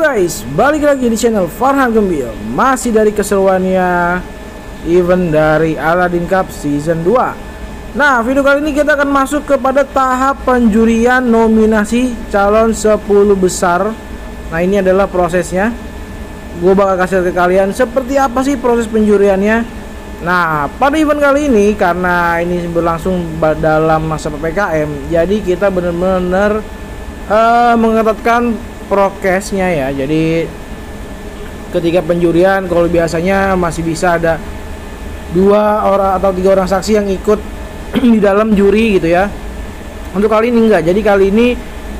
guys, balik lagi di channel Farhan Gembil. Masih dari keseruannya event dari Aladdin Cup Season 2. Nah, video kali ini kita akan masuk kepada tahap penjurian nominasi calon 10 besar. Nah, ini adalah prosesnya. Gue bakal kasih ke kalian seperti apa sih proses penjuriannya. Nah, pada event kali ini karena ini berlangsung dalam masa PPKM, jadi kita benar-benar mengetatkan prokesnya ya. Jadi ketika penjurian, kalau biasanya masih bisa ada 2 orang atau 3 orang saksi yang ikut di dalam juri gitu ya. Untuk kali ini enggak. Jadi kali ini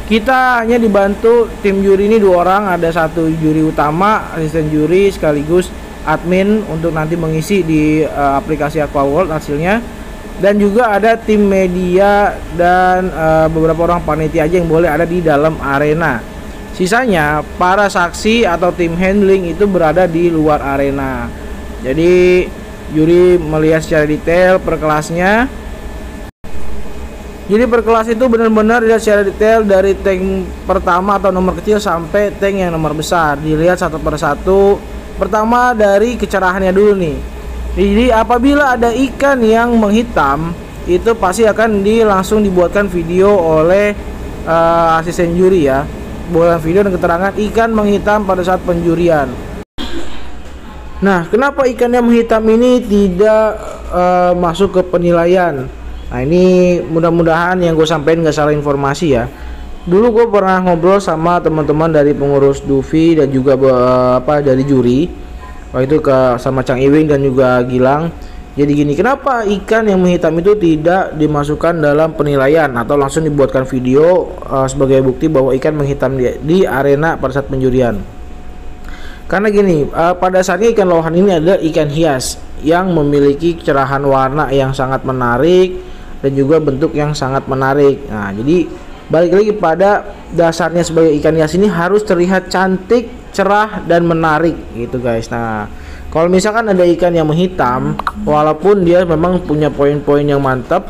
kita hanya dibantu tim juri ini 2 orang. Ada 1 juri utama, asisten juri sekaligus admin untuk nanti mengisi di aplikasi Aqua World hasilnya. Dan juga ada tim media dan beberapa orang panitia aja yang boleh ada di dalam arena. Sisanya para saksi atau tim handling itu berada di luar arena. Jadi juri melihat secara detail per kelasnya. Jadi per kelas itu benar-benar dilihat secara detail dari tank pertama atau nomor kecil sampai tank yang nomor besar. Dilihat satu per satu. Pertama dari kecerahannya dulu nih. Jadi apabila ada ikan yang menghitam, itu pasti akan langsung dibuatkan video oleh asisten juri ya. Buat video dan keterangan ikan menghitam pada saat penjurian. Nah, kenapa ikan yang menghitam ini tidak masuk ke penilaian? Nah, ini mudah-mudahan yang gue sampaikan gak salah informasi ya. Dulu gue pernah ngobrol sama teman-teman dari pengurus Dufi dan juga dari juri. Waktu itu sama Cang Iwing dan juga Gilang. Jadi gini, kenapa ikan yang menghitam itu tidak dimasukkan dalam penilaian atau langsung dibuatkan video sebagai bukti bahwa ikan menghitam di arena pada saat penjurian? Karena gini, pada dasarnya ikan lohan ini adalah ikan hias yang memiliki kecerahan warna yang sangat menarik dan juga bentuk yang sangat menarik. Nah, jadi balik lagi pada dasarnya sebagai ikan hias ini harus terlihat cantik, cerah dan menarik gitu guys. Nah, kalau misalkan ada ikan yang menghitam, walaupun dia memang punya poin-poin yang mantap,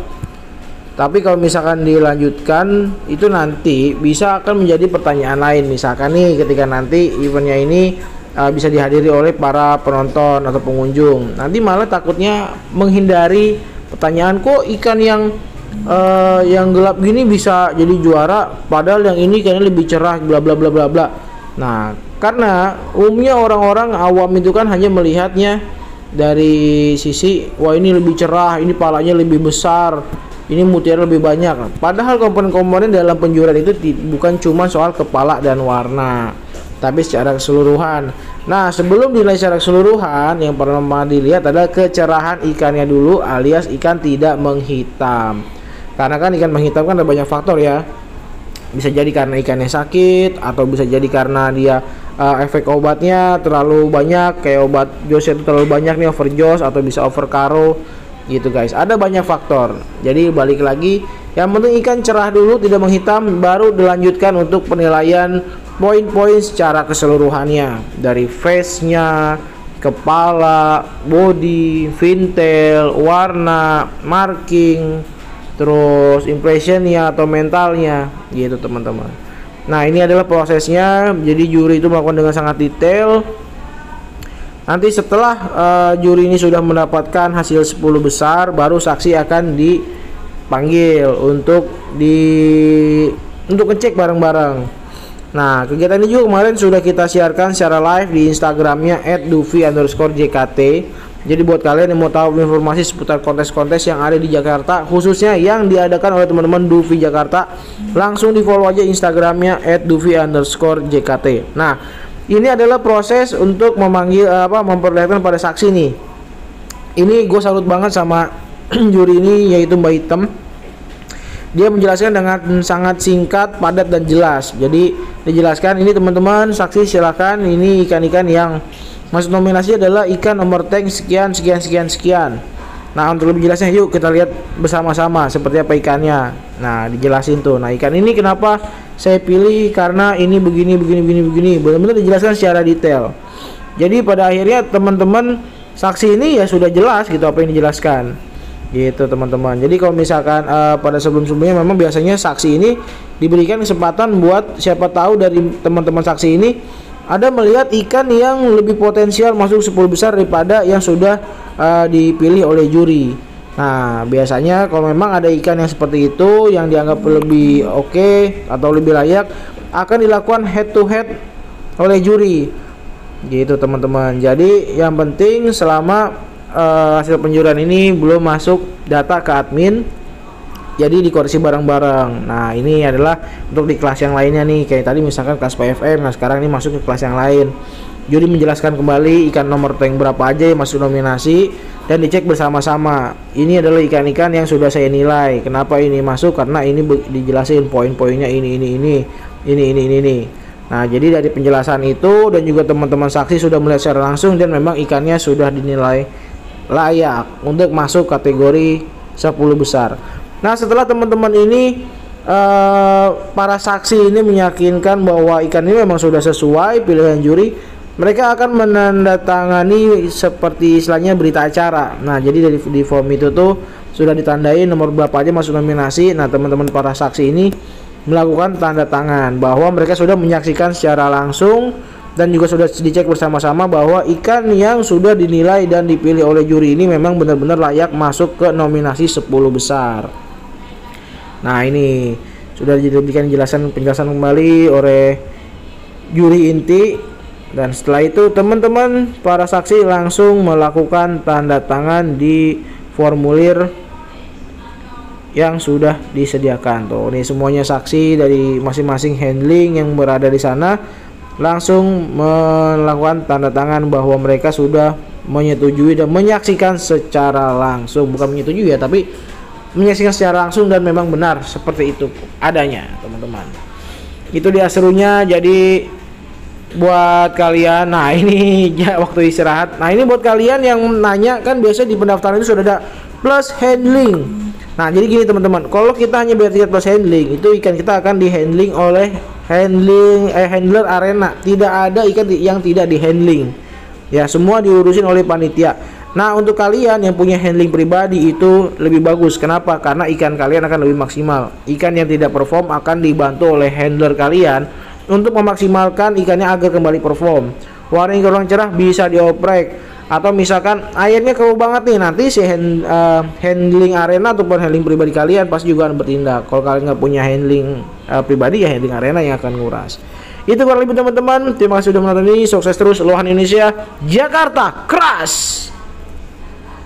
tapi kalau misalkan dilanjutkan itu nanti bisa akan menjadi pertanyaan lain. Misalkan nih ketika nanti eventnya ini bisa dihadiri oleh para penonton atau pengunjung, nanti malah takutnya menghindari pertanyaan, kok ikan yang gelap gini bisa jadi juara padahal yang ini kayaknya lebih cerah bla bla bla bla bla. Nah, karena umumnya orang-orang awam itu kan hanya melihatnya dari sisi wah ini lebih cerah, ini palanya lebih besar, ini mutiara lebih banyak. Padahal komponen-komponen dalam penjurian itu bukan cuma soal kepala dan warna, tapi secara keseluruhan. Nah, sebelum dinilai secara keseluruhan, yang pertama dilihat adalah kecerahan ikannya dulu, alias ikan tidak menghitam. Karena kan ikan menghitam kan ada banyak faktor ya. Bisa jadi karena ikannya sakit, atau bisa jadi karena dia efek obatnya terlalu banyak, kayak obat Jose itu terlalu banyak nih, overdose, atau bisa overcaro gitu guys. Ada banyak faktor. Jadi balik lagi, yang penting ikan cerah dulu, tidak menghitam, baru dilanjutkan untuk penilaian poin-poin secara keseluruhannya, dari face-nya, kepala, body, fintail, warna, marking, terus impressionnya atau mentalnya gitu teman-teman. Nah, ini adalah prosesnya. Jadi juri itu melakukan dengan sangat detail. Nanti setelah juri ini sudah mendapatkan hasil 10 besar, baru saksi akan dipanggil untuk ngecek bareng-bareng. Nah, kegiatan ini juga kemarin sudah kita siarkan secara live di Instagramnya @dufi_jkt. Jadi buat kalian yang mau tahu informasi seputar kontes-kontes yang ada di Jakarta, khususnya yang diadakan oleh teman-teman Dufi Jakarta, langsung di follow aja Instagramnya @dufi_jkt. Nah, ini adalah proses untuk memperlihatkan pada saksi nih. Ini gue salut banget sama juri ini, yaitu Mbak Hitam. Dia menjelaskan dengan sangat singkat, padat dan jelas. Jadi dijelaskan ini teman-teman saksi, silakan ini ikan-ikan yang masuk nominasi adalah ikan nomor tank sekian sekian sekian sekian. Nah, untuk lebih jelasnya yuk kita lihat bersama-sama seperti apa ikannya. Nah, dijelasin tuh. Nah, ikan ini kenapa saya pilih, karena ini begini begini begini begini. Benar-benar dijelaskan secara detail. Jadi pada akhirnya teman-teman saksi ini ya sudah jelas gitu apa yang dijelaskan. Gitu teman-teman. Jadi kalau misalkan pada sebelum-sebelumnya memang biasanya saksi ini diberikan kesempatan buat siapa tahu dari teman-teman saksi ini ada melihat ikan yang lebih potensial masuk 10 besar daripada yang sudah dipilih oleh juri. Nah, biasanya kalau memang ada ikan yang seperti itu yang dianggap lebih oke atau lebih layak, akan dilakukan head to head oleh juri. Gitu teman-teman. Jadi yang penting selama hasil penjurian ini belum masuk data ke admin, jadi dikoreksi bareng-bareng. Nah, ini adalah untuk di kelas yang lainnya nih, kayak tadi misalkan kelas PFM. Nah, sekarang ini masuk ke kelas yang lain. Juri menjelaskan kembali ikan nomor tank berapa aja yang masuk nominasi dan dicek bersama-sama. Ini adalah ikan-ikan yang sudah saya nilai. Kenapa ini masuk? Karena ini dijelasin poin-poinnya ini. Nah, jadi dari penjelasan itu dan juga teman-teman saksi sudah melihat secara langsung dan memang ikannya sudah dinilai layak untuk masuk kategori 10 besar. Nah, setelah teman-teman ini para saksi ini meyakinkan bahwa ikan ini memang sudah sesuai pilihan juri, mereka akan menandatangani seperti istilahnya berita acara. Nah, jadi di form itu tuh sudah ditandai nomor berapa aja masuk nominasi. Nah, teman-teman para saksi ini melakukan tanda tangan bahwa mereka sudah menyaksikan secara langsung dan juga sudah dicek bersama-sama bahwa ikan yang sudah dinilai dan dipilih oleh juri ini memang benar-benar layak masuk ke nominasi 10 besar. Nah, ini sudah diberikan penjelasan kembali oleh juri inti, dan setelah itu teman-teman para saksi langsung melakukan tanda tangan di formulir yang sudah disediakan. Tuh, ini semuanya saksi dari masing-masing handling yang berada di sana langsung melakukan tanda tangan bahwa mereka sudah menyetujui dan menyaksikan secara langsung, bukan menyetujui ya, tapi menyaksikan secara langsung dan memang benar seperti itu adanya, teman-teman. Itu dia serunya. Jadi buat kalian, nah ini ya waktu istirahat. Nah, ini buat kalian yang nanya kan, biasa di pendaftaran itu sudah ada plus handling. Nah, jadi gini teman-teman, kalau kita hanya bayar tiket plus handling, itu ikan kita akan di handling oleh handler arena. Tidak ada ikan yang tidak di handling. Ya, semua diurusin oleh panitia. Nah, untuk kalian yang punya handling pribadi itu lebih bagus. Kenapa? Karena ikan kalian akan lebih maksimal. Ikan yang tidak perform akan dibantu oleh handler kalian untuk memaksimalkan ikannya agar kembali perform. Warna yang kurang cerah bisa dioprek, atau misalkan airnya keruh banget nih, nanti si handling arena ataupun handling pribadi kalian pasti juga akan bertindak. Kalau kalian nggak punya handling pribadi, ya handling arena yang akan nguras. Itu kurang lebih teman-teman. Terima kasih sudah menonton ini. Sukses terus, Luhan Indonesia, Jakarta Crush.